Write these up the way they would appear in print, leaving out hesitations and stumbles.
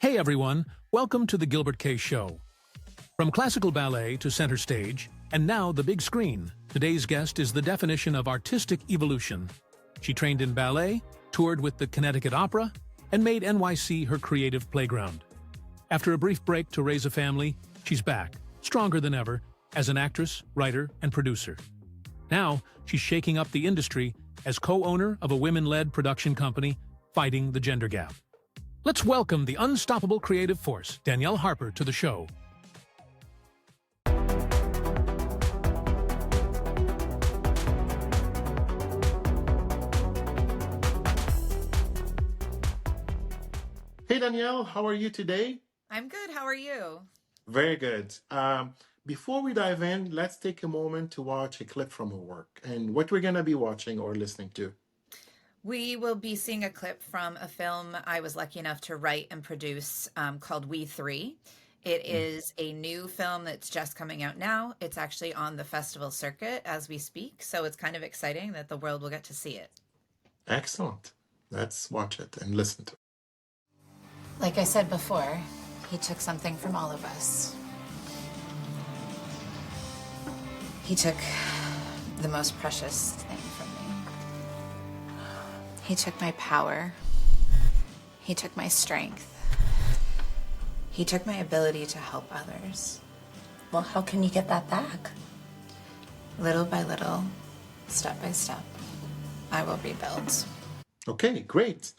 Hey everyone, welcome to the Gilbert.K Show. From classical ballet to center stage, and now the big screen, today's guest is the definition of artistic evolution. She trained in ballet, toured with the Connecticut Opera, and made NYC her creative playground. After a brief break to raise a family, she's back, stronger than ever, as an actress, writer, and producer. Now, she's shaking up the industry as co-owner of a women-led production company, fighting the gender gap. Let's welcome the unstoppable creative force, Danielle Harper, to the show. Hey Danielle, how are you today? I'm good. How are you? Very good. Before we dive in, let's take a moment to watch a clip from her work and what we're going to be watching or listening to. We will be seeing a clip from a film I was lucky enough to write and produce called We Three. It Mm. is a new film that's just coming out now. It's actually on the festival circuit as we speak, so it's kind of exciting that the world will get to see it. Excellent. Let's watch it and listen to it. Like I said before, he took something from all of us. He took the most precious thing from me. He took my power. He took my strength. He took my ability to help others. Well, how can you get that back? Little by little, step by step, I will rebuild. Okay, great.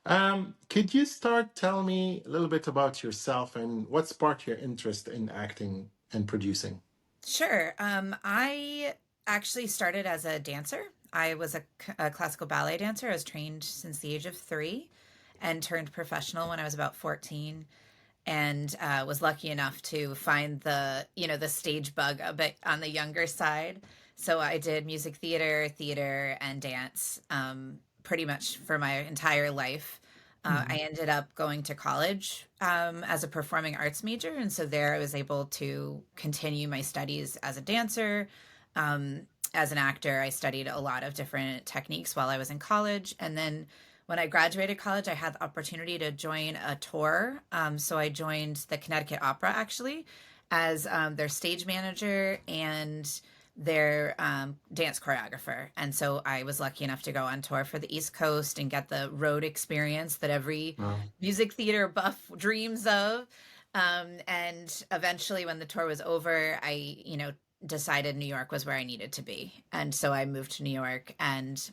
Could you start tell me a little bit about yourself and what sparked your interest in acting and producing? Sure. I actually started as a dancer. I was a classical ballet dancer. I was trained since the age of 3 and turned professional when I was about 14, and was lucky enough to find the stage bug a bit on the younger side. So I did music theater, and dance pretty much for my entire life. I ended up going to college as a performing arts major. And so there I was able to continue my studies as a dancer. As an actor, I studied a lot of different techniques while I was in college. And then when I graduated college, I had the opportunity to join a tour. So I joined the Connecticut Opera actually as their stage manager and their dance choreographer. And so I was lucky enough to go on tour for the East Coast and get the road experience that every Wow. music theater buff dreams of. And eventually, when the tour was over, I decided New York was where I needed to be. And so I moved to New York and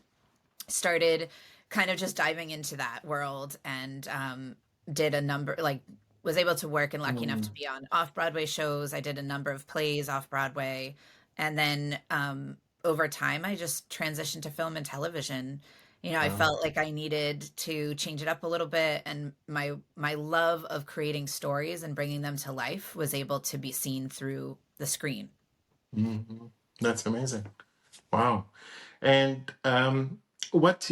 started kind of just diving into that world and did a number, was able to work and lucky enough to Mm. be on off-Broadway shows. I did a number of plays off-Broadway. And then over time, I just transitioned to film and television. I Wow. felt like I needed to change it up a little bit, and my love of creating stories and bringing them to life was able to be seen through the screen. Mhm. That's amazing. Wow. And what's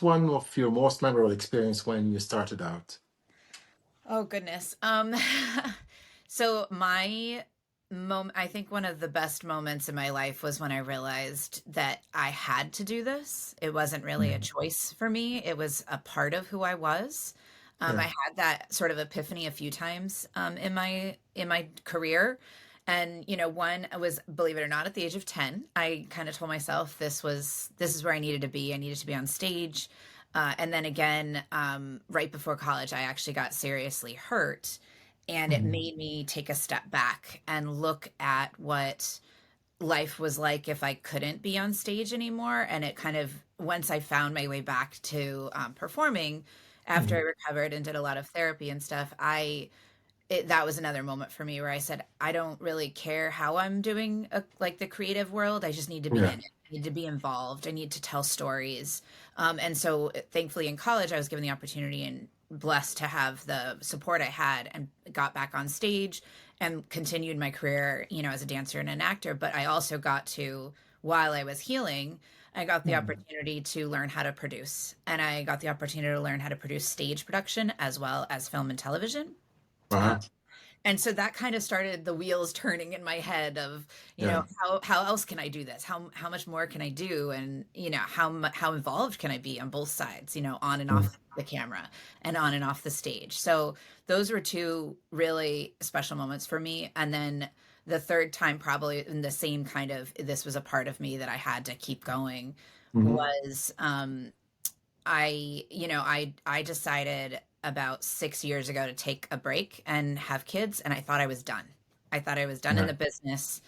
one of your most memorable experience when you started out? Oh goodness. So my I think one of the best moments in my life was when I realized that I had to do this. It wasn't really a Mm. choice for me. It was a part of who I was. I Yeah. had that sort of epiphany a few times in my career. And one was, believe it or not, at the age of 10, I kind of told myself this is where I needed to be. I needed to be on stage. And then again, right before college, I actually got seriously hurt. And it Mm. made me take a step back and look at what life was like if I couldn't be on stage anymore. And it kind of, once I found my way back to performing, after I Mm. recovered and did a lot of therapy and stuff, that was another moment for me where I said, I don't really care how I'm doing like the creative world. I just need to be Yeah. in it. I need to be involved. I need to tell stories. And so thankfully in college, I was given the opportunity and blessed to have the support I had and got back on stage and continued my career, as a dancer and an actor. But I also got to, while I was healing, I got the Mm. opportunity to learn how to produce. And I got the opportunity to learn how to produce stage production as well as film and television. Uh, Wow. And so that kind of started the wheels turning in my head of, Yeah. how else can I do this? How much more can I do? And, how involved can I be on both sides, on and Mm. off the camera and on and off the stage. So those were two really special moments for me. And then the third time, probably in the same kind of, this was a part of me that I had to keep going, Mhm. was I decided about 6 years ago to take a break and have kids, and I thought I was done. I thought I was done in Yeah. the business,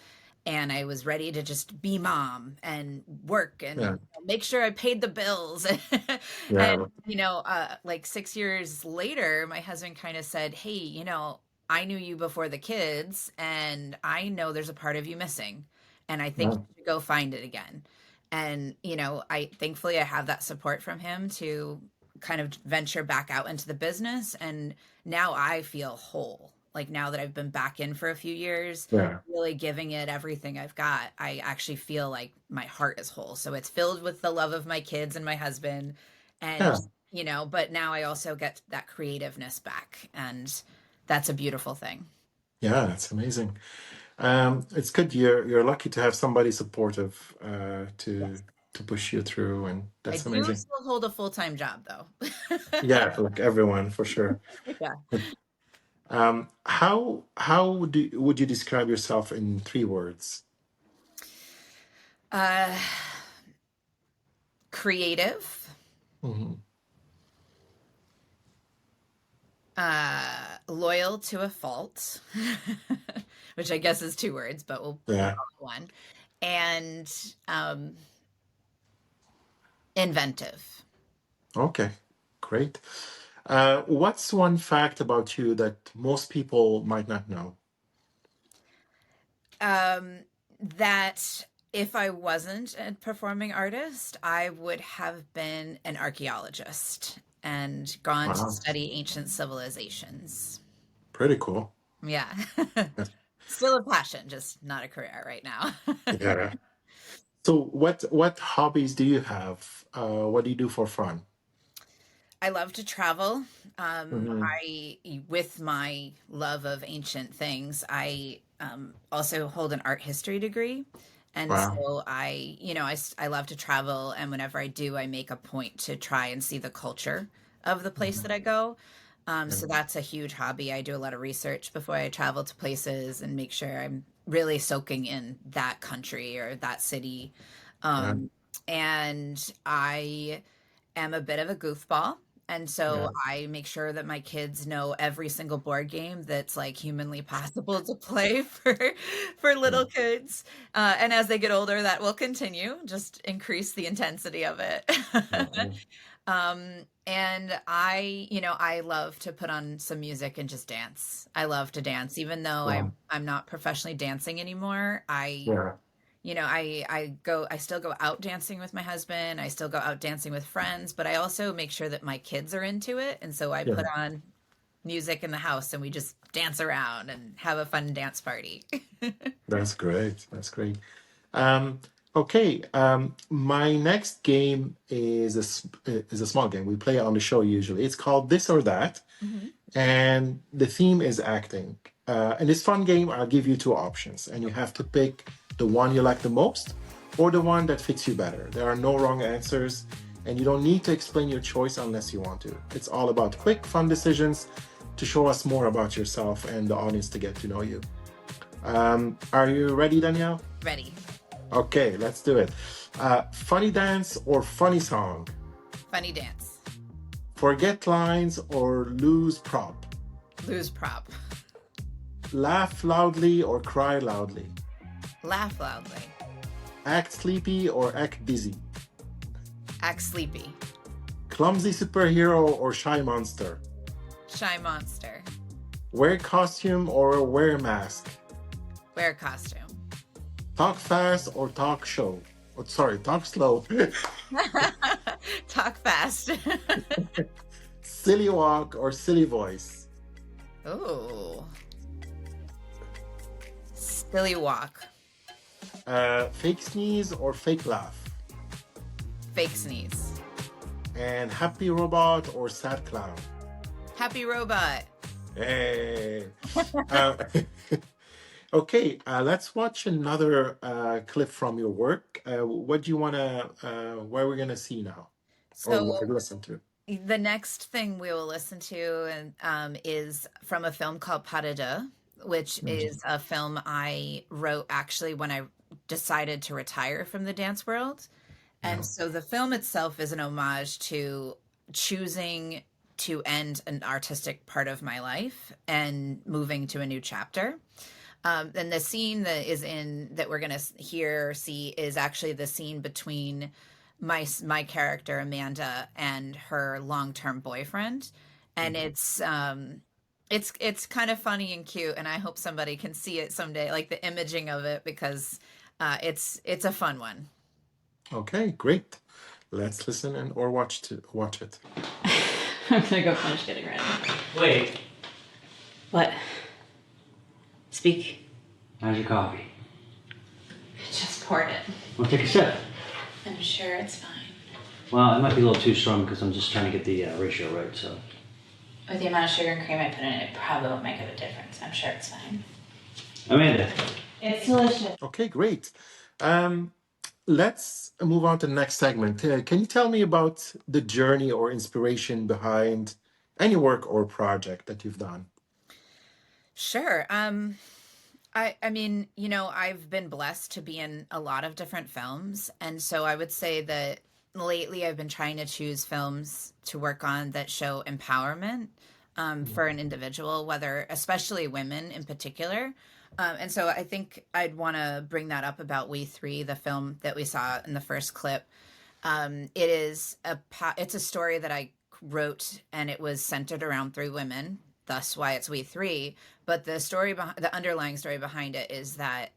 and I was ready to just be mom and work Yeah. and make sure I paid the bills. And Yeah. like 6 years later, my husband kind of said, "Hey, I knew you before the kids, and I know there's a part of you missing, and I think Yeah. you should go find it again." And I thankfully I have that support from him to kind of venture back out into the business. And now I feel whole. Like, now that I've been back in for a few years, Yeah. really giving it everything I've got, I actually feel like my heart is whole. So it's filled with the love of my kids and my husband. And, Yeah. but now I also get that creativeness back. And that's a beautiful thing. Yeah. It's amazing. It's good. You're lucky to have somebody supportive Yes. to push you through, and I that's do amazing. still hold a full-time job though. Yeah, for like everyone for sure. Yeah. How would you describe yourself in 3 words? Uh, Creative, Hmm. loyal to a fault, which I guess is 2 words, but we'll Yeah. call it one, and inventive. Okay. Great. What's one fact about you that most people might not know? Um, that if I wasn't a performing artist, I would have been an archaeologist and gone to Wow. study ancient civilizations. Pretty cool. Yeah. Yes. Still a passion, just not a career right now. Yeah. So what hobbies do you have? What do you do for fun? I love to travel. Hmm. With my love of ancient things, I also hold an art history degree. And Wow. so I love to travel. And whenever I do, I make a point to try and see the culture of the place that Mhm. I go. Yeah. So that's a huge hobby. I do a lot of research before I travel to places and make sure I'm really soaking in that country or that city. Yeah. Um, and I am a bit of a goofball. And so Yeah. I make sure that my kids know every single board game that's like humanly possible to play for Yeah. little kids. And as they get older, that will continue, just increase the intensity of it. Yeah. And I love to put on some music and just dance. I love to dance, even though Wow. I'm not professionally dancing anymore. Yeah. I still go out dancing with my husband. I still go out dancing with friends, but I also make sure that my kids are into it. And so I Yeah. put on music in the house and we just dance around and have a fun dance party. That's great. That's great. Um, okay. My next game is a small game. We play it on the show usually. It's called This or That, Mhm. and the theme is acting. In this fun game, I'll give you 2 options, and you have to pick the one you like the most or the one that fits you better. There are no wrong answers, and you don't need to explain your choice unless you want to. It's all about quick, fun decisions to show us more about yourself and the audience to get to know you. Are you ready, Danielle? Ready. Okay, let's do it. Funny dance or funny song? Funny dance. Forget lines or lose prop? Lose prop. Laugh loudly or cry loudly? Laugh loudly. Act sleepy or act busy? Act sleepy. Clumsy superhero or shy monster? Shy monster. Wear costume or wear mask? Wear costume. Talk fast or talk show? Oh, sorry, talk slow. Talk fast. Silly walk or silly voice? Ooh. Silly walk. Fake sneeze or fake laugh? Fake sneeze. And happy robot or sad clown? Happy robot. Hey. Uh, okay, let's watch another clip from your work. What do you want to, what are we going to see now? Or So listen to? the next thing we will listen to and is from a film called Pas de Deux, which Mhm. is a film I wrote actually when I decided to retire from the dance world. Yeah. And so the film itself is an homage to choosing to end an artistic part of my life and moving to a new chapter. And the scene that we're gonna hear see is actually the scene between my character Amanda and her long term boyfriend, and Mhm. it's kind of funny and cute, and I hope somebody can see it someday, like the imaging of it, because it's a fun one. Okay, great. Let's listen and or watch it. I'm gonna go finish getting ready. Wait, What? Speak. how's your coffee? Just poured it. Well, take a sip. I'm sure it's fine. Well, it might be a little too strong because I'm just trying to get the ratio right, so. With the amount of sugar and cream I put in it, it probably won't make a difference. I'm sure it's fine. Amanda. It's delicious. Okay, great. Um, let's move on to the next segment. Can you tell me about the journey or inspiration behind any work or project that you've done? Sure. I mean, I've been blessed to be in a lot of different films, and so I would say that lately I've been trying to choose films to work on that show empowerment for an individual, whether especially women in particular. And so I think I'd want to bring that up about We Three, the film that we saw in the first clip. It's a story that I wrote, and it was centered around three women. Thus, why it's We Three. But the underlying story behind it is that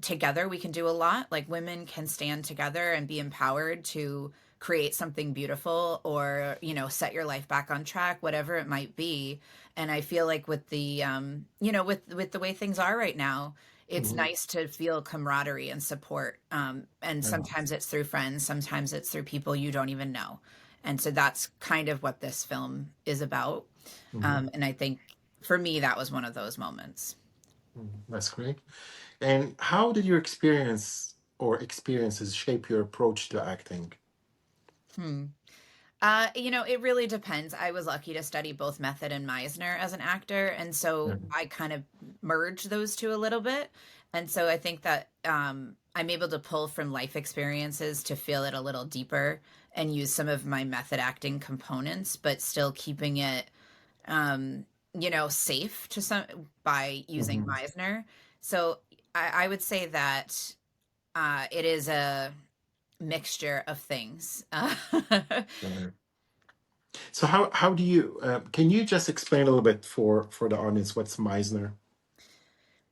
together we can do a lot. Like women can stand together and be empowered to create something beautiful, or set your life back on track, whatever it might be. And I feel like with the with the way things are right now, it's Mhm. nice to feel camaraderie and support. And Yeah. sometimes it's through friends, sometimes it's through people you don't even know. And so that's kind of what this film is about. Mhm. And I think for me, that was one of those moments. That's great. And how did your experience or experiences shape your approach to acting? Hmm. It really depends. I was lucky to study both Method and Meisner as an actor, and so Mhm. I kind of merged those two a little bit. And so I think that I'm able to pull from life experiences to feel it a little deeper and use some of my method acting components, but still keeping it, safe to some by using Mhm. Meisner. So I would say that it is a mixture of things. Right. So how do you can you just explain a little bit for the audience what's Meisner?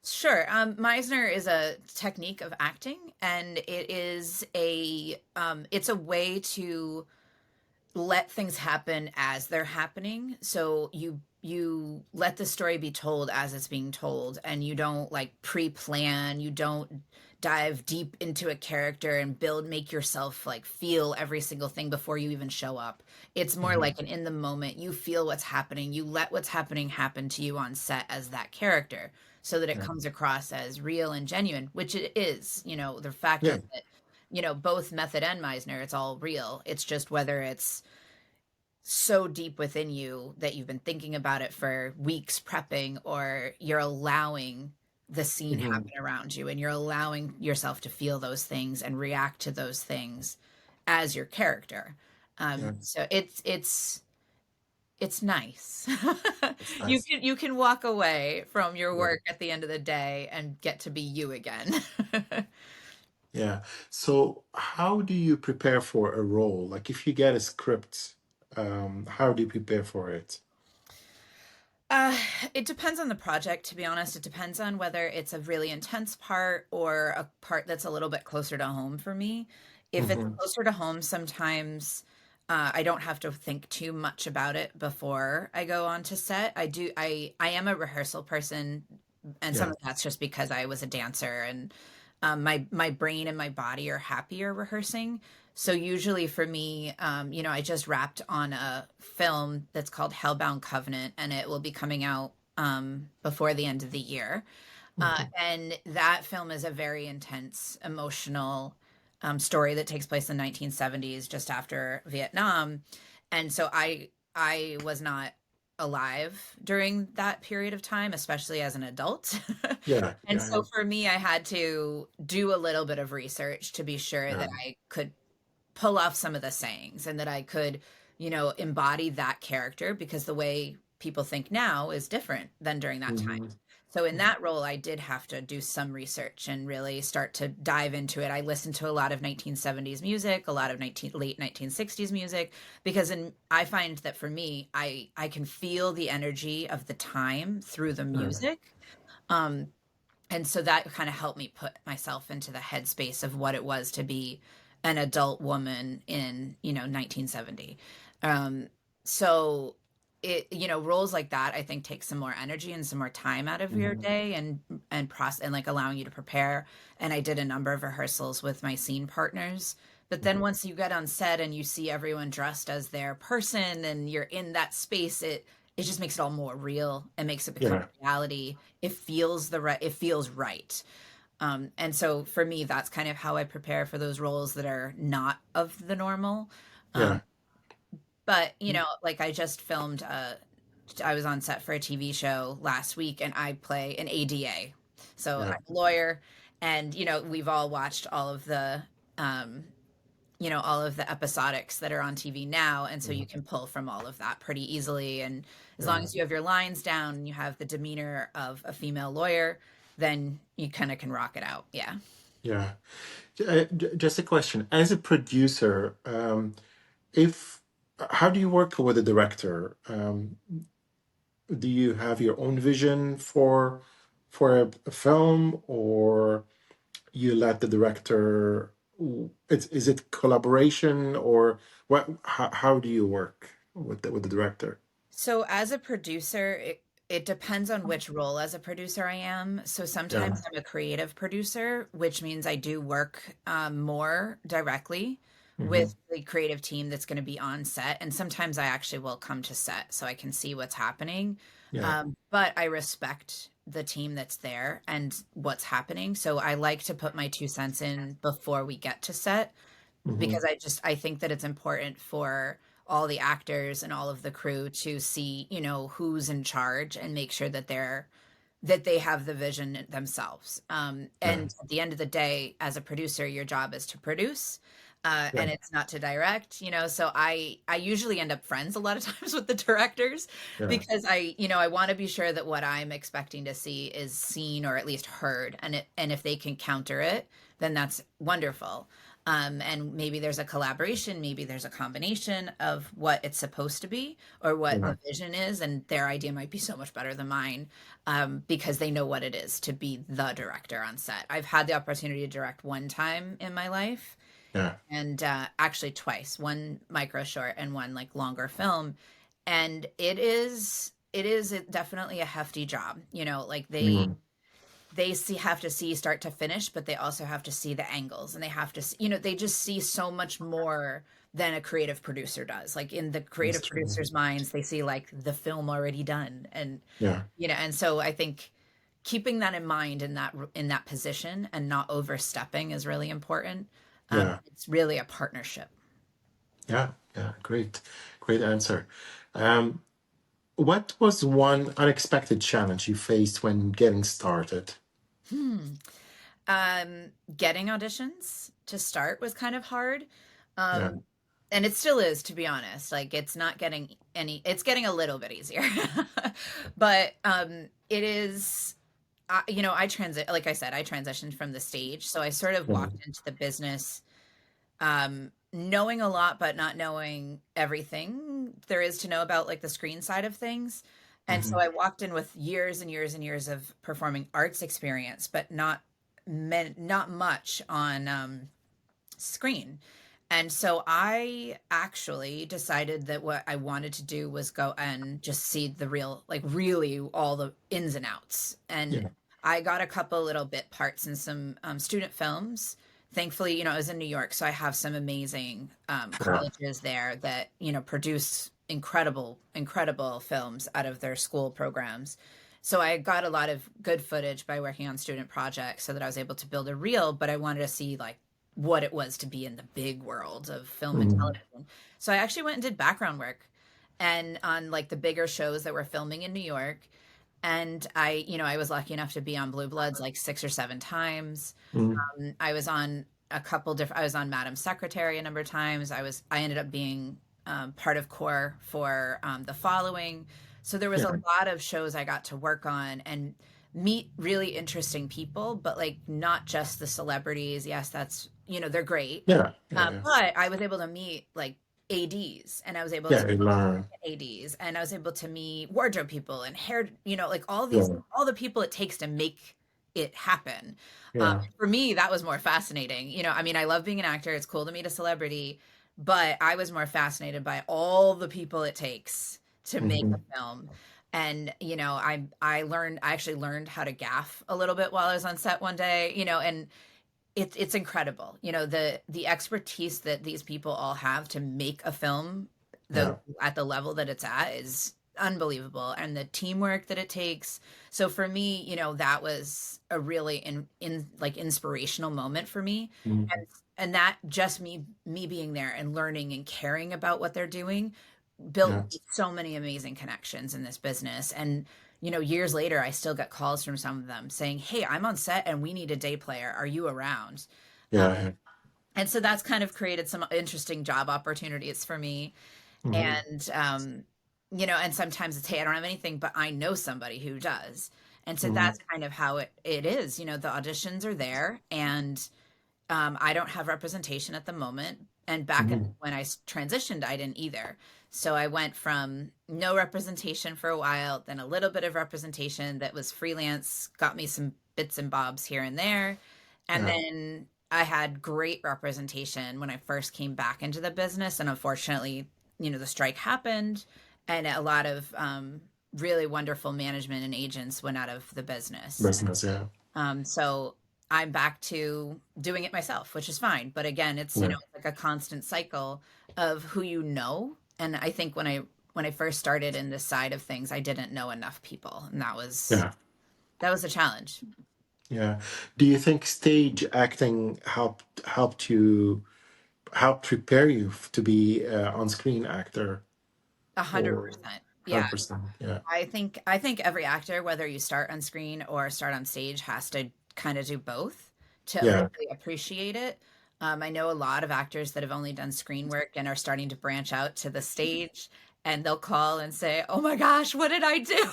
Sure. Meisner is a technique of acting, and it's a way to let things happen as they're happening. So you let the story be told as it's being told, and you don't like pre-plan, you don't dive deep into a character and make yourself like feel every single thing before you even show up. It's more Mhm. like an in the moment, you feel what's happening, you let what's happening happen to you on set as that character, so that it Yeah. comes across as real and genuine, which it is. The fact Yeah. is that both Method and Meisner, it's all real. It's just whether it's so deep within you that you've been thinking about it for weeks prepping, or you're allowing the scene Mhm. happen around you, and you're allowing yourself to feel those things and react to those things as your character. Yeah. So it's nice. That's you nice. can you can walk away from your Yeah. work at the end of the day and get to be you again. Yeah. So how do you prepare for a role? Like if you get a script, how do you prepare for it? Uh, it depends on the project, to be honest. It depends on whether it's a really intense part or a part that's a little bit closer to home for me. If it's Hmm. closer to home, sometimes I don't have to think too much about it before I go on to set. I am a rehearsal person, and some Yeah. of that's just because I was a dancer, and my brain and my body are happier rehearsing. So usually for me, I just wrapped on a film that's called Hellbound Covenant, and it will be coming out before the end of the year. And that film is a very intense, emotional story that takes place in the 1970s, just after Vietnam. And so I was not alive during that period of time, especially as an adult. Yeah, And yeah, so for me, I had to do a little bit of research to be sure yeah, that I could pull off some of the sayings and that I could, embody that character, because the way people think now is different than during that time. hmm So in that role, I did have to do some research and really start to dive into it. I listened to a lot of 1970s music, a lot of late 1960s music, because I find that for me, I can feel the energy of the time through the yeah, music. Um, and so that kind of helped me put myself into the headspace of what it was to be an adult woman in 1970. Um so it, roles like that, I think, take some more energy and some more time out of your hmm day, and process, and like allowing you to prepare. And I did a number of rehearsals with my scene partners, but then once you get on set and you see everyone dressed as their person and you're in that space, it just makes it all more real and makes it become yeah, reality. It feels right. And so for me, that's kind of how I prepare for those roles that are not of the normal. yeah, um, but like I just filmed I was on set for a TV show last week, and I play an ADA. So yeah, I'm a lawyer, and we've all watched um, all of the episodics that are on TV now, and so yeah, you can pull from all of that pretty easily. And as long yeah. as you have your lines down and you have the demeanor of a female lawyer, then you kind of can rock it out. Yeah. Yeah. Just a question. As a producer, if how do you work with a director? Do you have your own vision for a film, or you let the director? Is it collaboration, or what? How do you work with the director? So as a producer, it depends on which role as a producer I am. So Yeah. sometimes I'm a creative producer, which means I do work more directly hmm with the creative team that's going to be on set. And sometimes I actually will come to set so I can see what's happening. Yeah. But I respect the team that's there and what's happening. So I like to put my 2 cents in before we get to set, hmm because I think that it's important for all the actors and all of the crew to see, who's in charge, and make sure that they have the vision themselves. Yeah. And at the end of the day, as a producer, your job is to produce. Yeah. And it's not to direct, so I usually end up friends a lot of times with the directors, Yeah. because I want to be sure that what I'm expecting to see is seen, or at least heard, and if they can counter it, then that's wonderful. And maybe there's a collaboration, maybe there's a combination of what it's supposed to be, or what Yeah. the vision is, and their idea might be so much better than mine, because they know what it is to be the director on set. I've had the opportunity to direct one time in my life, Yeah. and actually twice, one micro short and one like longer film. And it is definitely a hefty job. Like Mm. they have to see start to finish, but they also have to see the angles, and they have to see, they just see so much more than a creative producer does. Like in the That's creative true. producers' minds, they see like the film already done. And Yeah. and so I think keeping that in mind in that position and not overstepping is really important. Yeah. It's really a partnership. Yeah. Yeah. Great. Great answer. Um, what was one unexpected challenge you faced when getting started? Hmm. Getting auditions to start was kind of hard. Yeah. Um, and it still is, to be honest. Like it's not getting it's getting a little bit easier. But it is, I like I said, I transitioned from the stage. So I sort of Yeah. walked into the business, knowing a lot, but not knowing everything there is to know about like the screen side of things. And so hmm I walked in with years and years and years of performing arts experience, but not much on screen. And so I actually decided that what I wanted to do was go and just see the real, like really all the ins and outs. And Yeah. I got a couple little bit parts in some student films thankfully, I was in New York, so I have some amazing Yeah. colleges there that, produce incredible films out of their school programs. So I got a lot of good footage by working on student projects so that I was able to build a reel, but I wanted to see like what it was to be in the big world of film and Mhm. television. So I actually went and did background work and on like the bigger shows that were filming in New York. And I was lucky enough to be on Blue Bloods like 6 or 7 times. Mhm. I was on I was on Madam Secretary a number of times. I ended up being part of core for The Following. So there was a Yeah. lot of shows I got to work on and meet really interesting people, but like not just the celebrities. Yes, they're great. Yeah. Yeah. Yeah. But I was able to meet like ADs and I was able Yeah. to You learn. ADs and I was able to meet wardrobe people and hair, like Yeah. all the people it takes to make it happen. Yeah. For me, that was more fascinating. I mean, I love being an actor. It's cool to meet a celebrity, but I was more fascinated by all the people it takes to make Hmm. a film. And, I actually learned how to gaff a little bit while I was on set one day, and it's incredible. The expertise that these people all have to make a film Yeah. at the level that it's at is unbelievable and the teamwork that it takes. So for me, that was a really in like inspirational moment for me. Mhm. And that just me being there and learning and caring about what they're doing built Yeah. so many amazing connections in this business. And years later I still get calls from some of them saying, hey, I'm on set and we need a day player, are you around? um, Yeah. and so that's kind of created some interesting job opportunities for me. Hmm. And and sometimes it's, hey, I don't have anything but I know somebody who does. And so Hmm. that's kind of how it is. The auditions are there and I don't have representation at the moment. And back Hmm. when I transitioned, I didn't either. So I went from no representation for a while, then a little bit of representation that was freelance, got me some bits and bobs here and there. And Yeah. then I had great representation when I first came back into the business. And unfortunately, the strike happened and a lot of really wonderful management and agents went out of the business. Business. Yeah. So I'm back to doing it myself, which is fine. But again, it's Yeah. like a constant cycle of who you know. And I think when I first started in this side of things, I didn't know enough people, and Yeah. that was a challenge. Yeah. Do you think stage acting helped prepare you to be on-screen actor A hundred or percent. Yeah. 100%? Yeah. I think every actor, whether you start on screen or start on stage, has to kind of do both to Yeah. really appreciate it. I know a lot of actors that have only done screen work and are starting to branch out to the stage, and they'll call and say, "Oh my gosh, what did I do?"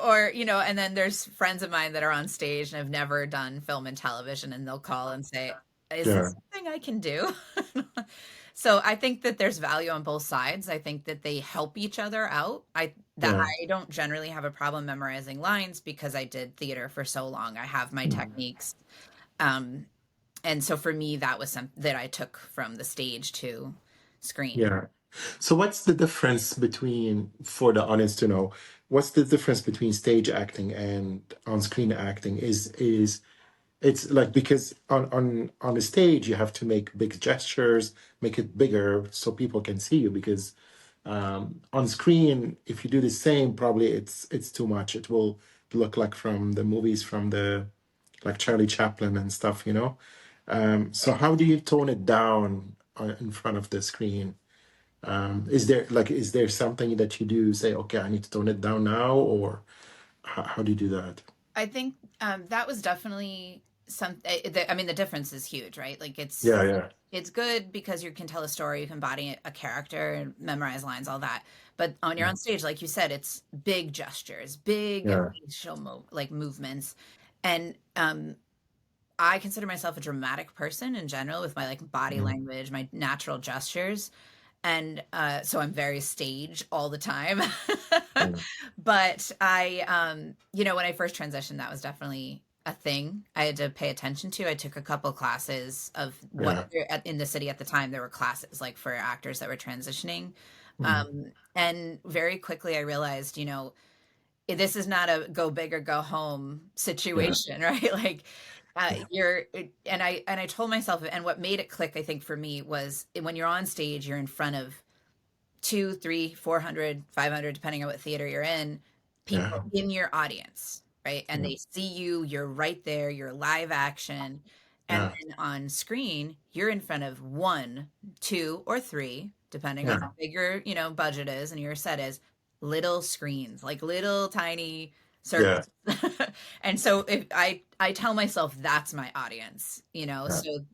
Or and then there's friends of mine that are on stage and have never done film and television, and they'll call and say, "Is Yeah. this something I can do?" So I think that there's value on both sides. I think that they help each other out. Yeah. I don't generally have a problem memorizing lines because I did theater for so long. I have my Mhm. techniques. Um, and so for me, that was something that I took from the stage to screen. Yeah. So what's the difference between, for the audience to know, what's the difference between stage acting and on-screen acting? Is it's like, because on the stage you have to make big gestures, make it bigger so people can see you, because on screen, if you do the same, probably it's too much. It will look like from the movies, from the like Charlie Chaplin and stuff, you know. So how do you tone it down in front of the screen? Is there something that you do, say, okay, I need to tone it down now, or how do you do that? I think that was definitely I mean, the difference is huge, right? Like Yeah, yeah, it's good because you can tell a story, you can body a character, and memorize lines, all that. But on your yeah, own stage, like you said, it's big gestures, big yeah. facial like movements, and I consider myself a dramatic person in general with my like body Mm, language, my natural gestures. And so I'm very stage all the time. yeah, But when I first transitioned, that was definitely a thing I had to pay attention to. I took a couple classes of what yeah. in the city at the time, there were classes like for actors that were transitioning. Mm, And very quickly I realized, this is not a go big or go home yeah, situation, right? Like I told myself, and what made it click, I think for me was when you're on stage, you're in front of 2, 3, 400, 500, depending on what theater you're in, Yeah. people in your audience, right? And Yeah. they see you, you're right there, you're live action. And Yeah. then on screen, you're in front of 1, 2, or 3, depending on Yeah. how big your, budget is and your set is, little screens, like little tiny Yeah. circles. And so if I tell myself that's my audience, Yeah. so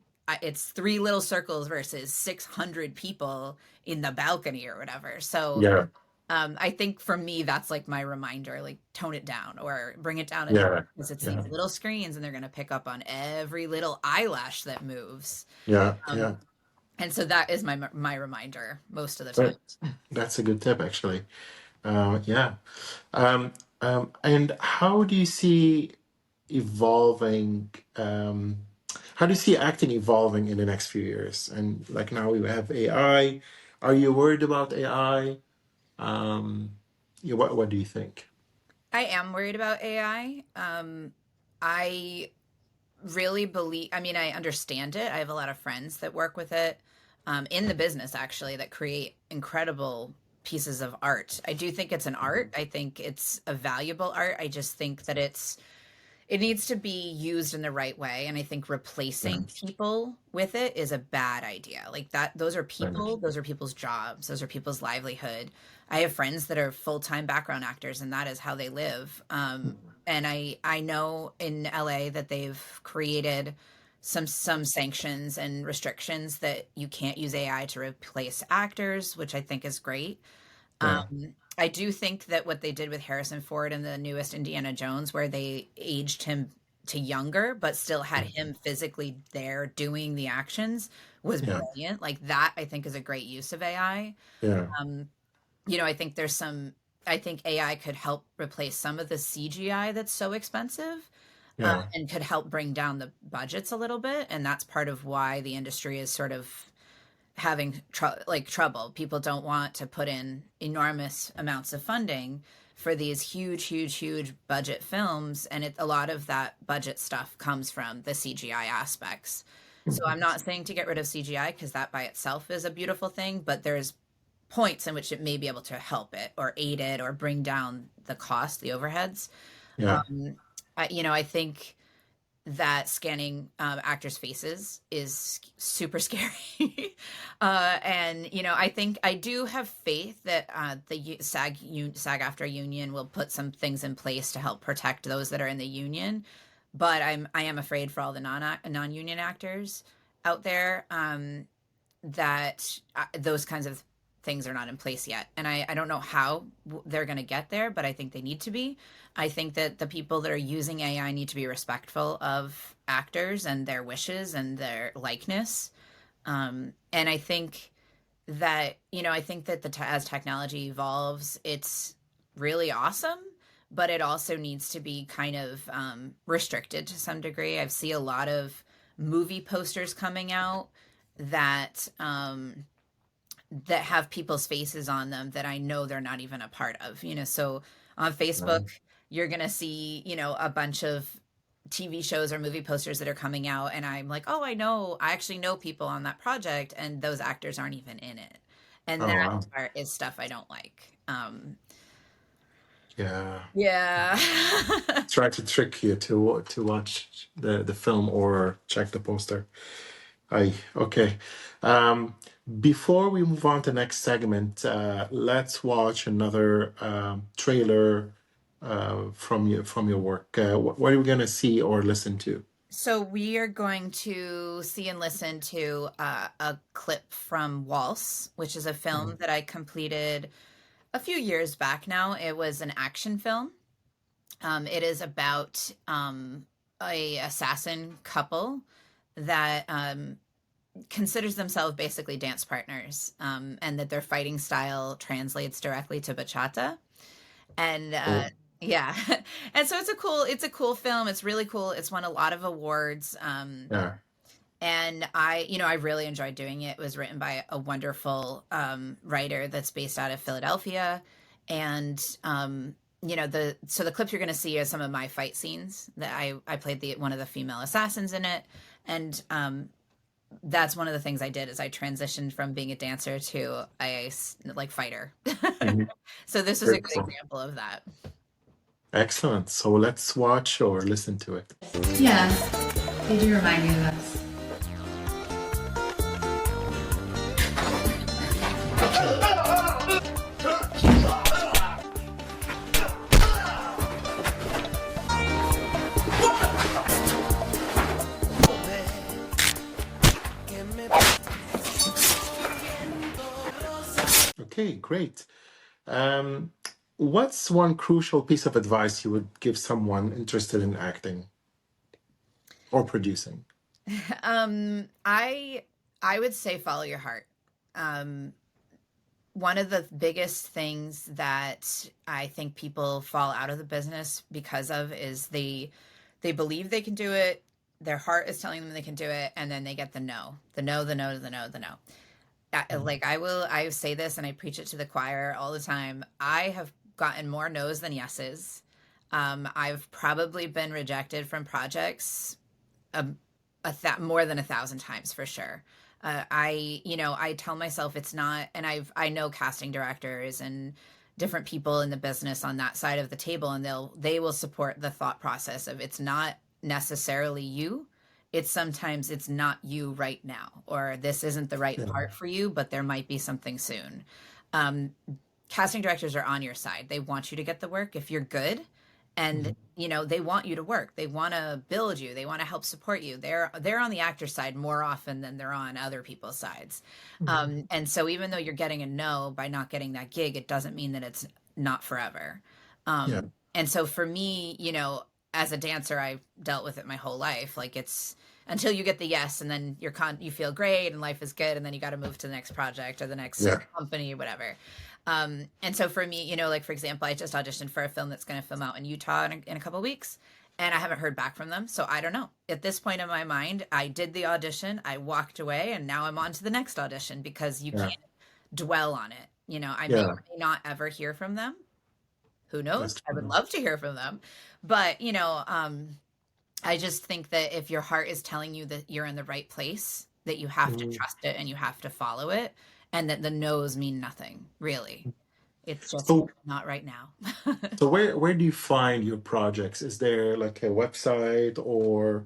it's 3 little circles versus 600 people in the balcony or whatever. So Yeah. I think for me, that's like my reminder, like tone it down or bring it down a notch, Yeah. because it's Yeah. these little screens and they're going to pick up on every little eyelash that moves. Yeah. Um, Yeah. and so that is my reminder most of the time. Right. That's a good tip, actually. Yeah. Um, and how do you see evolving? How do you see acting evolving in the next few years? And like now we have AI. Are you worried about AI? Yeah, what do you think? I am worried about AI. I really believe, I mean, I understand it. I have a lot of friends that work with it, in the business actually, that create incredible pieces of art. I do think it's an art. I think it's a valuable art. I just think that it needs to be used in the right way. And I think Yeah. replacing people with it is a bad idea. Like that, those are Right. people, those are people's jobs, those are people's livelihood. I have friends that are full-time background actors and that is how they live. And I know in LA that they've created some sanctions and restrictions that you can't use AI to replace actors, which I think is great. Yeah. I do think that what they did with Harrison Ford in the newest Indiana Jones, where they aged him to younger, but still had him physically there doing the actions, was Yeah. brilliant. Like that, I think is a great use of AI. Yeah. Um, I think I think AI could help replace some of the CGI that's so expensive, Yeah. and could help bring down the budgets a little bit. And that's part of why the industry is sort of having trouble. People don't want to put in enormous amounts of funding for these huge, huge, huge budget films, and a lot of that budget stuff comes from the CGI aspects. So I'm not saying to get rid of CGI because that by itself is a beautiful thing, but there's points in which it may be able to help it or aid it or bring down the cost, the overheads. Yeah. Um, I think that scanning actors' faces is super scary. And I think I do have faith that the SAG-AFTRA union will put some things in place to help protect those that are in the union. But I am afraid for all the non-union actors out there, that those kinds of things are not in place yet. And I don't know how they're going to get there, but I think they need to be. I think that the people that are using AI need to be respectful of actors and their wishes and their likeness. And I think that, as technology evolves, it's really awesome, but it also needs to be kind of restricted to some degree. I see a lot of movie posters coming out that that have people's faces on them that I know they're not even a part of. So on Facebook, you're going to see, a bunch of TV shows or movie posters that are coming out. And I'm like, oh, I actually know people on that project and those actors aren't even in it. And Oh that wow. part is stuff I don't like. Yeah. Yeah. Try to trick you to watch the film or check the poster. I okay. Um, Before we move on to the next segment, let's watch another trailer from your work. What are we gonna see or listen to? So we are going to see and listen to a clip from Waltz, which is a film that I completed a few years back now. It was an action film. It is about a assassin couple that considers themselves basically dance partners, and that their fighting style translates directly to bachata. And Cool. yeah, and so it's a cool film. It's really cool. It's won a lot of awards. Yeah. And I really enjoyed doing it. It was written by a wonderful writer that's based out of Philadelphia. And the clips you're going to see are some of my fight scenes that I played one of the female assassins in it. And that's one of the things I did is I transitioned from being a dancer to a like fighter. Mhm. So this is a Very good cool. example of that. Excellent. So let's watch or listen to it. Yeah, they do remind me of us. Okay, great. What's one crucial piece of advice you would give someone interested in acting or producing? I would say follow your heart. Um, One of the biggest things that I think people fall out of the business because of is they believe they can do it, their heart is telling them they can do it, and then they get the no, the no, the no, the no, the no. Like I say this and I preach it to the choir all the time. I have gotten more no's than yeses. I've probably been rejected from projects more than 1,000 times for sure. I tell myself it's not, and I know casting directors and different people in the business on that side of the table, and they will support the thought process of it's not necessarily you. It's sometimes it's not you right now, or this isn't the right Yeah. part for you, but there might be something soon. Um, Casting directors are on your side. They want you to get the work if you're good, and they want you to work. They want to build you. They want to help support you. They're on the actor side more often than they're on other people's sides. And so even though you're getting a no by not getting that gig, it doesn't mean that it's not forever. Yeah. And so for me, as a dancer, I've dealt with it my whole life. Like it's until you get the yes, and then you feel great and life is good, and then you got to move to the next project or the next Yeah. company or whatever. And so for me, like for example, I just auditioned for a film that's going to film out in Utah in a couple of weeks, and I haven't heard back from them. So I don't know. At this point in my mind, I did the audition, I walked away, and now I'm on to the next audition because you Yeah. can't dwell on it. I may Yeah. or may not ever hear from them. Who knows? That's I would true. love to hear from them. But, I just think that if your heart is telling you that you're in the right place, that you have to trust it and you have to follow it, and that the no's mean nothing, really. It's just So, not right now. so where do you find your projects? Is there like a website, or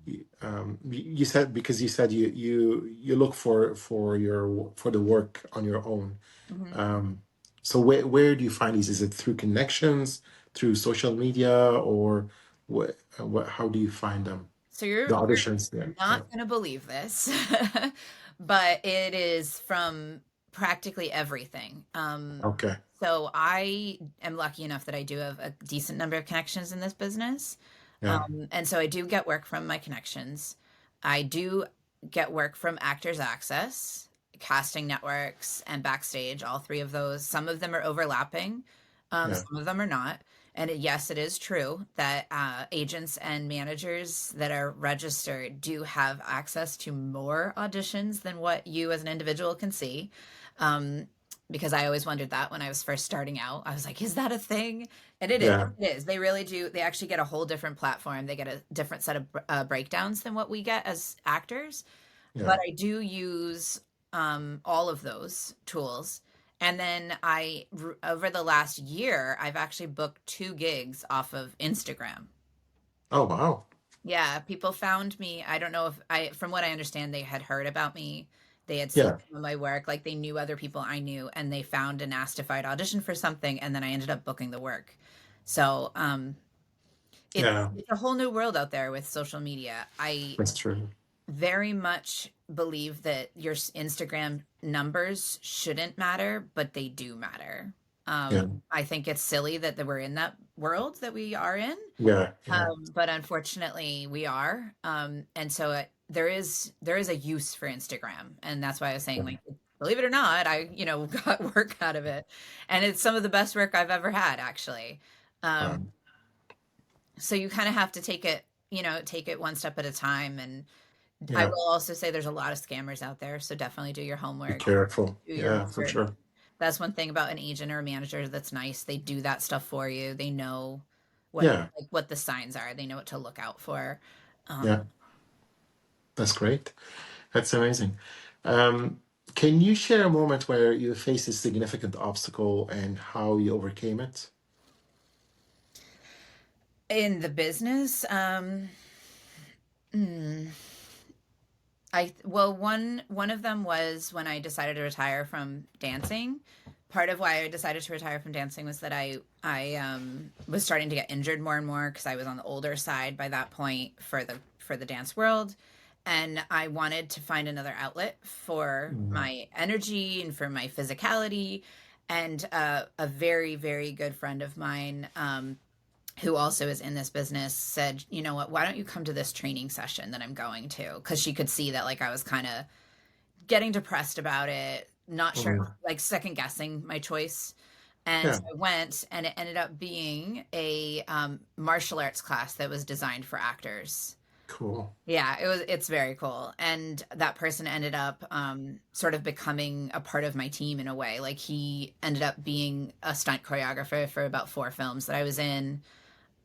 you said, because you said you look for the work on your own. Mhm. So where do you find these? Is it through connections, through social media, or how do you find them? So The you're auditions there. Yeah. not going to believe this, but it is from practically everything. Okay. So I am lucky enough that I do have a decent number of connections in this business. Yeah. And so I do get work from my connections. I do get work from Actors Access, casting networks, and backstage, all three of those. Some of them are overlapping, Yeah. some of them are not. And yes, it is true that agents and managers that are registered do have access to more auditions than what you as an individual can see. Because I always wondered that when I was first starting out. I was like, is that a thing? And it is. Yeah. It is. They really do. They actually get a whole different platform. They get a different set of breakdowns than what we get as actors. Yeah. But I do use all of those tools. And then over the last year, I've actually booked 2 gigs off of Instagram. Oh, wow. Yeah, people found me. I don't know from what I understand, they had heard about me. They had seen Yeah. some of my work, like they knew other people I knew, and they found and asked if I'd audition for something, and then I ended up booking the work. So Yeah. it's a whole new world out there with social media. I That's true. very much believe that your Instagram numbers shouldn't matter, but they do matter. Yeah. I think it's silly that we're in that world that we are in, Yeah. Yeah. but unfortunately we are. And so there is a use for Instagram, and that's why I was saying, like, believe it or not, I got work out of it, and it's some of the best work I've ever had, actually. So you kind of have to take it one step at a time. And I Yeah. will also say there's a lot of scammers out there, so definitely do your Be homework, careful. do your Yeah, for research. sure. that's one thing about an agent or a manager that's nice. They do that stuff for you. They know Yeah, what the signs are. They know what to look out for. yeah, that's great. That's amazing. Um, can you share a moment where you faced a significant obstacle and how you overcame it? In the business, hmm, one of them was when I decided to retire from dancing. Part of why I decided to retire from dancing was that I was starting to get injured more and more because I was on the older side by that point for the dance world, and I wanted to find another outlet for Mhm. my energy and for my physicality. And a very, very good friend of mine, who also is in this business, said, you know what, why don't you come to this training session that I'm going to? Because she could see that like I was kind of getting depressed about it, not sure, Mhm. like second guessing my choice. And Yeah, so I went, and it ended up being a martial arts class that was designed for actors. cool. Yeah, it's very cool. And that person ended up sort of becoming a part of my team in a way. Like he ended up being a stunt choreographer for about 4 films that I was in.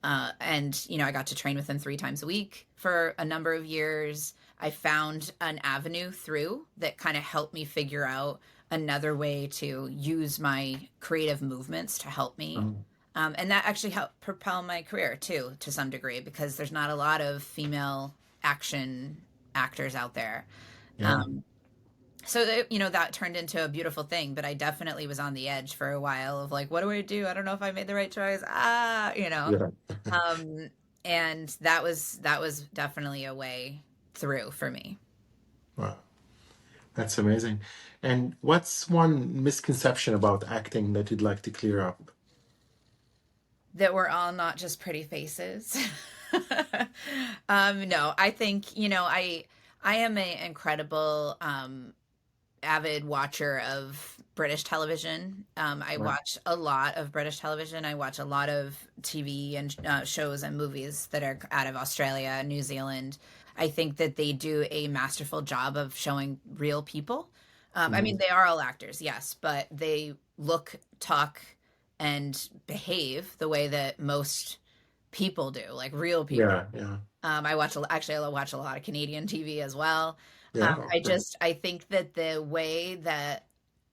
And I got to train with him 3 times a week for a number of years. I found an avenue through that kind of helped me figure out another way to use my creative movements to help me. Mhm. And that actually helped propel my career too, to some degree, because there's not a lot of female action actors out there. Yeah, Um, so that turned into a beautiful thing, but I definitely was on the edge for a while of like, what do I do? I don't know if I made the right choice. yeah. Um, and that was definitely a way through for me. Wow, that's amazing. And what's one misconception about acting that you'd like to clear up? That we're all not just pretty faces. No, I think, I am an incredible avid watcher of British television. I Right. watch a lot of British television. I watch a lot of TV and shows and movies that are out of Australia, New Zealand. I think that they do a masterful job of showing real people. I mean, Mhm. they are all actors, yes, but they look, talk, and behave the way that most people do, like real people. Yeah, yeah, Actually, I watch a lot of Canadian TV as well. yeah. Okay. I think that the way that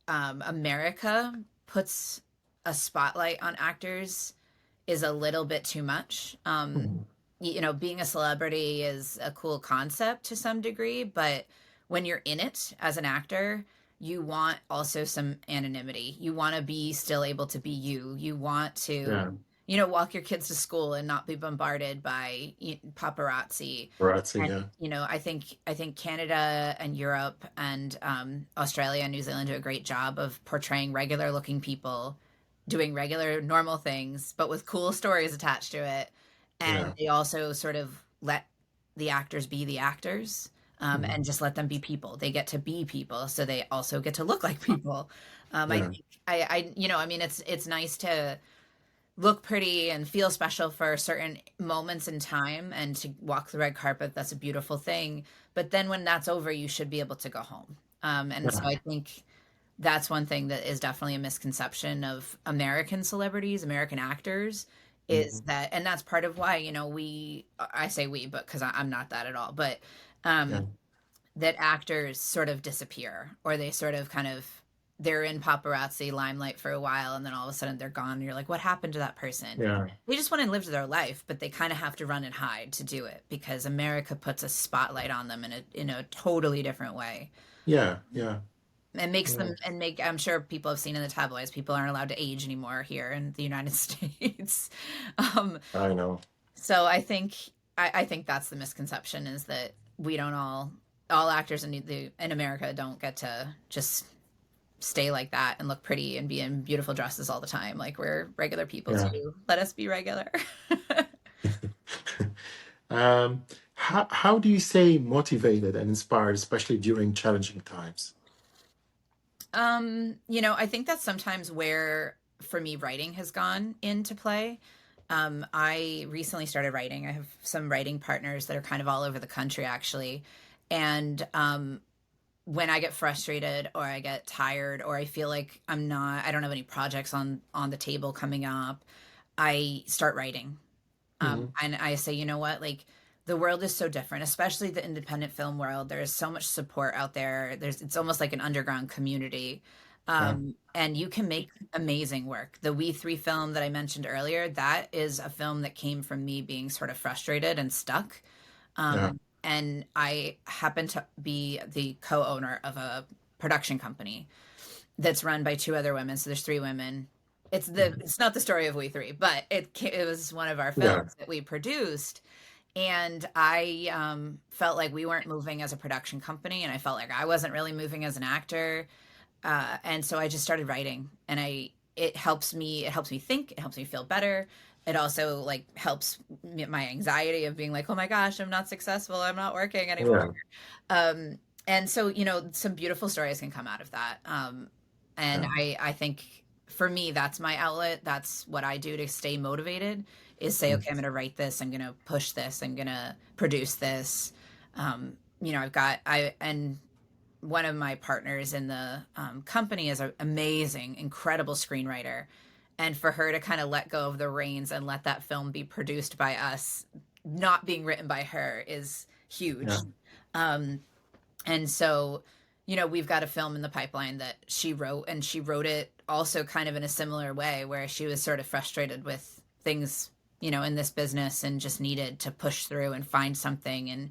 America puts a spotlight on actors is a little bit too much. Mhm. Being a celebrity is a cool concept to some degree, but when you're in it as an actor, you want also some anonymity. You want to be still able to be you. You want to, Yeah, walk your kids to school and not be bombarded by paparazzi. Baratsy, And yeah, I think Canada and Europe and Australia and New Zealand do a great job of portraying regular looking people doing regular normal things, but with cool stories attached to it. And yeah. they also sort of let the actors be the actors, Mhm. and just let them be people. They get to be people, so they also get to look like people. I Yeah, think I mean, it's nice to look pretty and feel special for certain moments in time and to walk the red carpet. That's a beautiful thing. But then when that's over, you should be able to go home. And so yeah. I think that's one thing that is definitely a misconception of American celebrities, American actors, is Mhm. that, and that's part of why, I say we, but because I'm not that at all, but Yeah, um, that actors sort of disappear, or they sort of kind of, they're in paparazzi limelight for a while and then all of a sudden they're gone and you're like, what happened to that person? yeah, They just went and lived their life, but they kind of have to run and hide to do it because America puts a spotlight on them in a totally different way. yeah, yeah, And makes yeah. them, and make, I'm sure people have seen in the tabloids, people aren't allowed to age anymore here in the United States. um I know. so I think that's the misconception, is that we don't all actors in America don't get to just stay like that and look pretty and be in beautiful dresses all the time. Like, we're regular people Yeah. too. Let us be regular. Um, how do you stay motivated and inspired, especially during challenging times? I think that's sometimes where, for me, writing has gone into play. I recently started writing. I have some writing partners that are kind of all over the country, actually. And when I get frustrated or I get tired or I feel like I don't have any projects on the table coming up, I start writing. And I say, you know what, like the world is so different, especially the independent film world. There's so much support out there. It's almost like an underground community. Yeah. And you can make amazing work. The We Three film that I mentioned earlier, that is a film that came from me being sort of frustrated and stuck. Yeah. And I happen to be the co-owner of a production company that's run by two other women. So there's three women. It's not the story of We Three, but it was one of our Yeah. films that we produced. And I felt like we weren't moving as a production company, and I felt like I wasn't really moving as an actor. And so I just started writing, and it helps me think, it helps me feel better. It also like helps my anxiety of being like, oh my gosh, I'm not successful, I'm not working Yeah. anymore. And so, some beautiful stories can come out of that. And Yeah. I think for me, that's my outlet. That's what I do to stay motivated, is say, okay, I'm going to write this, I'm going to push this, I'm going to produce this. And one of my partners in the company is an amazing, incredible screenwriter. And for her to kind of let go of the reins and let that film be produced by us, not being written by her, is huge. Yeah. And so, we've got a film in the pipeline that she wrote, and she wrote it also kind of in a similar way, where she was sort of frustrated with things, in this business, and just needed to push through and find something. And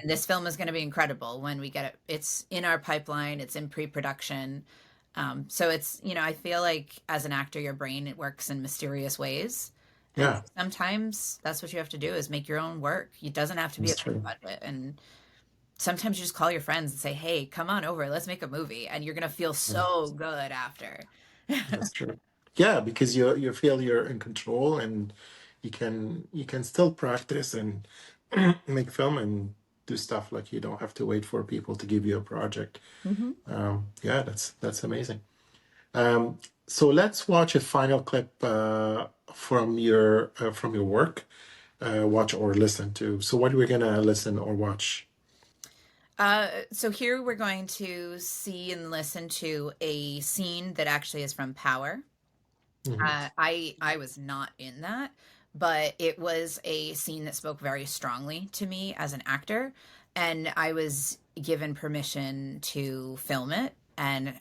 this film is going to be incredible when we get it. It's in our pipeline. It's in pre-production. So it's, I feel like as an actor, your brain, it works in mysterious ways. And Yeah. sometimes that's what you have to do, is make your own work. It doesn't have to be That's a big true. budget. And sometimes you just call your friends and say, hey, come on over, let's make a movie. And you're going to feel so good after. That's true. Yeah, because you feel you're in control, and you can still practice and make film and do stuff. Like, you don't have to wait for people to give you a project. Yeah, that's amazing. So let's watch a final clip from your work. Watch or listen to. So what are we gonna listen or watch? So here we're going to see and listen to a scene that actually is from Power. I was not in that, but it was a scene that spoke very strongly to me as an actor, and I was given permission to film it and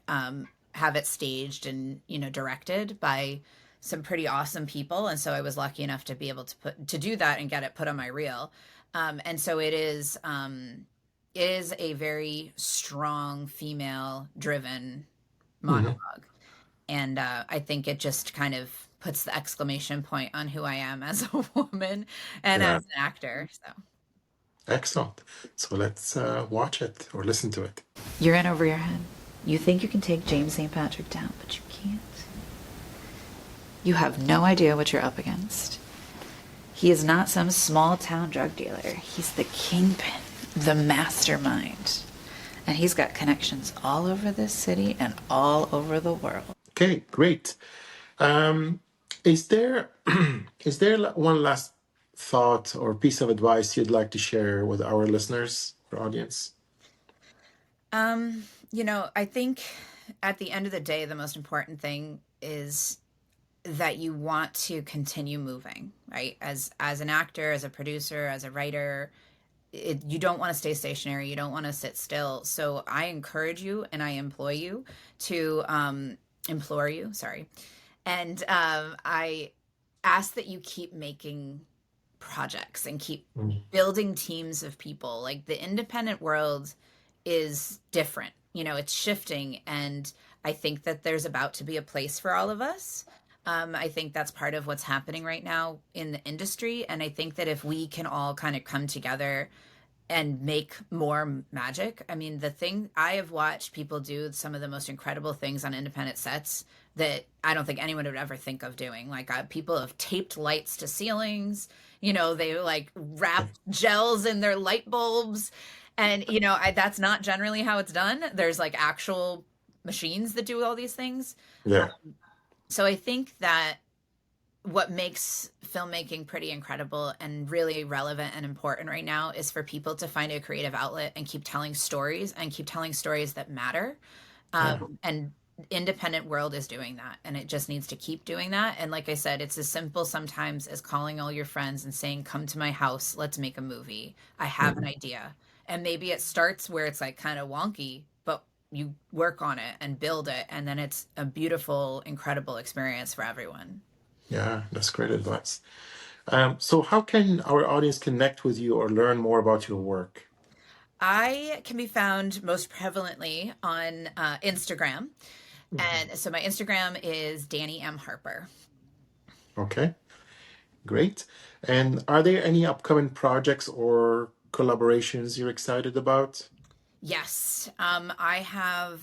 have it staged and directed by some pretty awesome people. And so I was lucky enough to be able to do that and get it put on my reel. And so it is a very strong female driven monologue. And I think it just kind of puts the exclamation point on who I am as a woman and Yeah, as an actor. So excellent. So let's watch it or listen to it. You're in over your head. You think you can take James St. Patrick down, but you can't. You have no idea what you're up against. He is not some small town drug dealer. He's the kingpin, the mastermind. And he's got connections all over this city and all over the world. Okay, great. Is there one last thought or piece of advice you'd like to share with our listeners or audience? I think at the end of the day, the most important thing is that you want to continue moving, right? As an actor, as a producer, as a writer, you don't want to stay stationary. You don't want to sit still. So I encourage you and I implore you to and I ask that you keep making projects and keep building teams of people. Like, the independent world is different. It's shifting, and I think that there's about to be a place for all of us. I think that's part of what's happening right now in the industry. And I think that if we can all kind of come together and make more magic. I mean, I have watched people do some of the most incredible things on independent sets that I don't think anyone would ever think of doing. Like, people have taped lights to ceilings, they like wrap gels in their light bulbs. And, that's not generally how it's done. There's like actual machines that do all these things. Yeah. So I think that what makes filmmaking pretty incredible and really relevant and important right now is for people to find a creative outlet and keep telling stories that matter. Yeah. And independent world is doing that, and it just needs to keep doing that. And like I said, it's as simple sometimes as calling all your friends and saying, come to my house, let's make a movie. I have an idea. And maybe it starts where it's like kind of wonky, but you work on it and build it, and then it's a beautiful, incredible experience for everyone. Yeah, that's great advice. So how can our audience connect with you or learn more about your work? I can be found most prevalently on Instagram. And so my Instagram is Danny M. Harper. Okay, great. And are there any upcoming projects or collaborations you're excited about? Yes, I have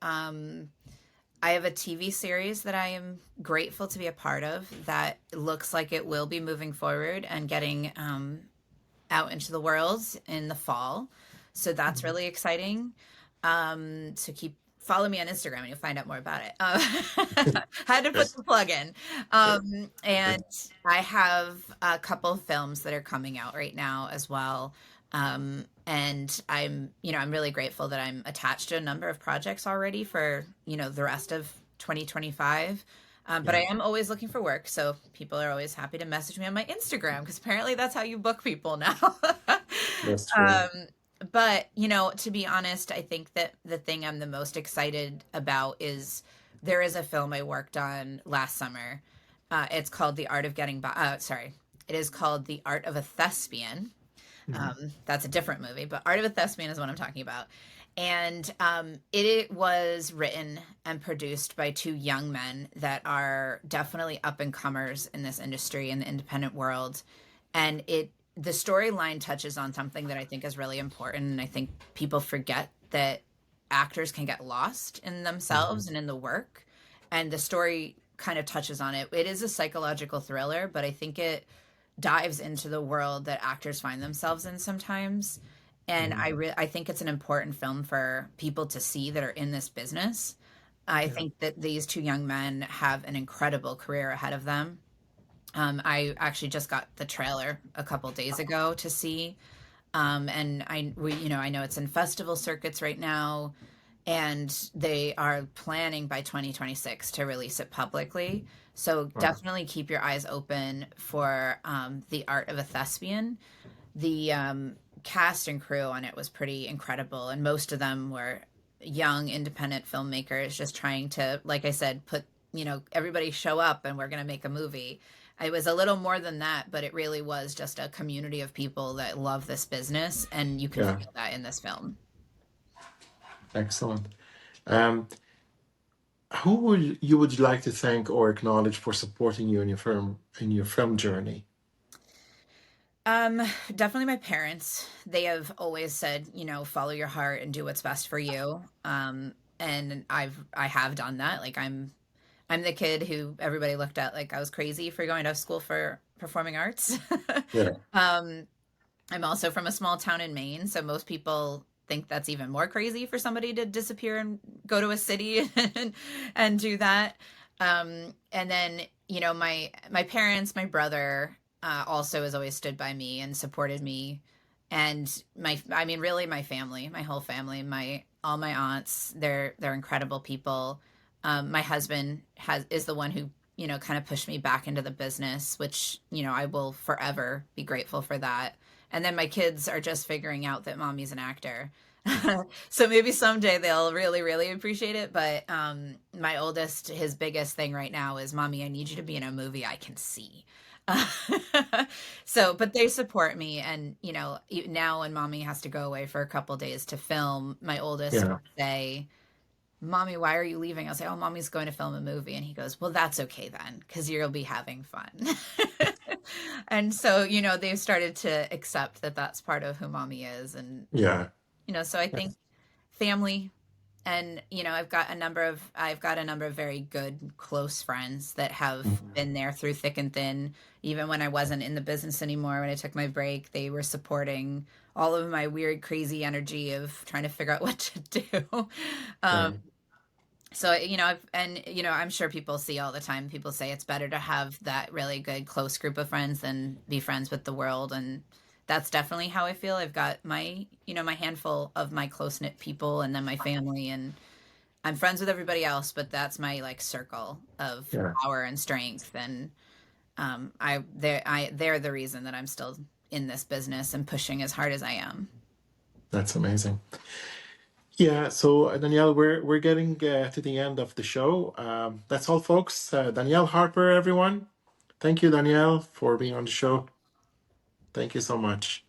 a TV series that I am grateful to be a part of that looks like it will be moving forward and getting out into the world in the fall. So that's really exciting. So follow me on Instagram and you'll find out more about it. Had to put Yes. the plug in. Yeah. And I have a couple of films that are coming out right now as well. And I'm really grateful that I'm attached to a number of projects already for, the rest of 2025. But Yeah, I am always looking for work. So people are always happy to message me on my Instagram because apparently that's how you book people now. that's true. um, but, to be honest, I think that the thing I'm the most excited about is there is a film I worked on last summer. It's called The Art of Getting By. It is called The Art of a Thespian. That's a different movie, but Art of a Thespian is what I'm talking about. And it was written and produced by two young men that are definitely up and comers in this industry, in the independent world. And the storyline touches on something that I think is really important. And I think people forget that actors can get lost in themselves and in the work. And the story kind of touches on it. It is a psychological thriller, but I think it dives into the world that actors find themselves in sometimes. And I think it's an important film for people to see that are in this business. I Yeah. think that these two young men have an incredible career ahead of them. I actually just got the trailer a couple days ago to see, and I know it's in festival circuits right now, and they are planning by 2026 to release it publicly. So Wow. definitely keep your eyes open for The Art of a Thespian. The cast and crew on it was pretty incredible, and most of them were young independent filmmakers just trying to, like I said, put everybody show up and we're going to make a movie. It was a little more than that, but it really was just a community of people that love this business, and you can Yeah, feel that in this film. excellent. Um, who would you like to thank or acknowledge for supporting you in your film journey? Um, Definitely my parents. They have always said, follow your heart and do what's best for you. And I have done that. Like I'm the kid who everybody looked at like I was crazy for going to school for performing arts. Yeah, um, I'm also from a small town in Maine, so most people think that's even more crazy for somebody to disappear and go to a city and do that. And then, my parents, my brother, also has always stood by me and supported me. And I mean, really my family, my whole family, all my aunts, they're incredible people. My husband is the one who, kind of pushed me back into the business, which, I will forever be grateful for that. And then my kids are just figuring out that mommy's an actor. So maybe someday they'll really, really appreciate it. But my oldest, his biggest thing right now is, Mommy, I need you to be in a movie I can see. But they support me. And, now when Mommy has to go away for a couple days to film, my oldest yeah, will say, Mommy, why are you leaving? I'll say, oh, Mommy's going to film a movie. And he goes, well, that's okay then, because you'll be having fun. And so, they've started to accept that that's part of who Mommy is. And, yeah, so I think family, and I've got a number of very good close friends that have been there through thick and thin. Even when I wasn't in the business anymore, when I took my break, they were supporting all of my weird crazy energy of trying to figure out what to do. um, right. So, I'm sure people see all the time, people say it's better to have that really good close group of friends than be friends with the world. And that's definitely how I feel. I've got my handful of my close knit people and then my family, and I'm friends with everybody else, but that's my like circle of Yeah, power and strength. And they're the reason that I'm still in this business and pushing as hard as I am. that's amazing. Yeah, so Danielle, we're getting to the end of the show. That's all, folks. Danielle Harper, everyone. Thank you, Danielle, for being on the show. Thank you so much.